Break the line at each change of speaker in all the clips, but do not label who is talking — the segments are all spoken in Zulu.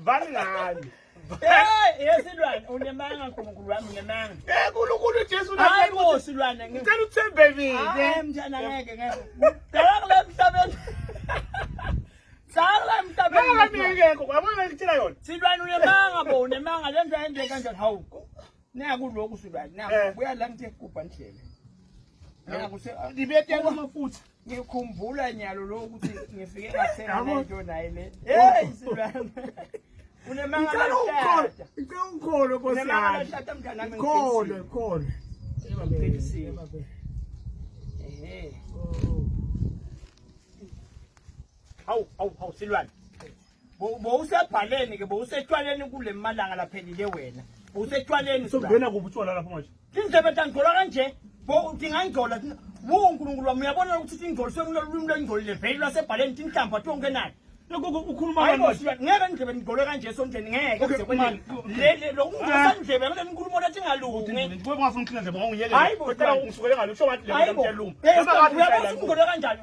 vani ngani
yesilwane unemanga nkulunkulu wami unemanga
uNkulunkulu Jesu
hayi bo silwane
ngicela uthembe mina
hayi mntana ngeke ngeke emhlabeni sala emhlabeni
ngeke kwamanga ngitshela yona
silwane unemanga bo unemanga lenza ende kanjani hawu nakuloko silwane naku buya la ngithe kubha ndlela naku
libethe amafutha
ngikhumbula nyalo lo ukuthi ngifike ngathenga lento naye le hey silwane unemanga la
ngicela ungikholo nkosiyami kholo kholo
hawu silwane bowusebhaleni ke bowusetshwaleni kule malanga laphelile wena bowusetshwaleni
sokungena kubi utshwala lapho manje
indlebe tangcola kanje ndingangcola uNkulunkulu wami uyabona ukuthi ingcoliswe kulolimi lwengcolile vele lwasebhaleni tinhlamba tonke nani
ukhuluma manje
ngeke ndlebe ngigole kanje sondleni ngeke le lokungosandlebe ngeke inkulumo lathi ngalungi
kuba ngafuna uqina ndlebe ngiyele
hayi bo
ngisukele ngalo usho wathi le mteluma
uyabona ngigole kanjani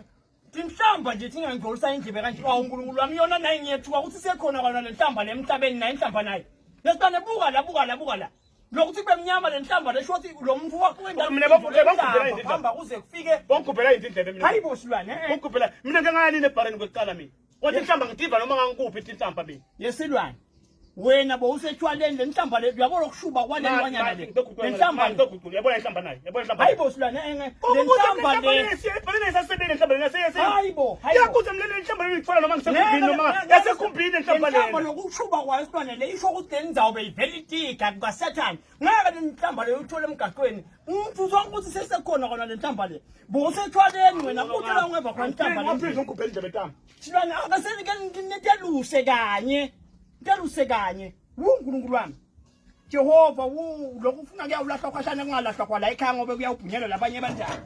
tinhlamba nje thingangcolisa indlebe kanje uNkulunkulu wami yona naye ngiyethuka ukuthi sekhona kona le nhlamba lemhlabeni naye inhlamba naye yesibane buka la lokuthi bemnyama le nhlamba lesho ukuthi lo muntu wakho wendaba
mina bangikhuphela indaba
hamba kuze kufike
bangikhuphela indlebe mina
hayi bo silwane
bangikhuphela mina ngeke ngayini nebhareni kwecala mina wathi inhlamba ngitiva noma ngangikuphi inhlamba mina
yesilwane wena bowusetshwaleni le nhlamba le uyabona ukushuba kwale lwanyana le
inhlamba ngizogucula yabona inhlamba nayo yabona inhlamba
hayi bo silwane le nhlamba le
siyabona isasebele inhlamba le yasese
hayi bo
yakuthi mina le nhlamba le ngithola noma ngisekhumbini noma yasekhumbini inhlamba le
inhlamba nokushuba kwayo silwane le isho ukuthi lenzawube ivelitika kukaSathane ngeke le nhlamba le uthole emgaqweni umuntu sonke ukuthi sesekhona kona le nhlamba le bowusetshwaleni wena uthola ngeva khona inhlamba le
ngiphize ngikhuphela indlebe tami
silwane akasenike niteluse kanye uNkulunkulu wami Jehova lokhu ufuna kuyawulahlwa kwashana kungalahlwa kwala ekhaya ngobe kuyawubhunyelwa labanye abantwana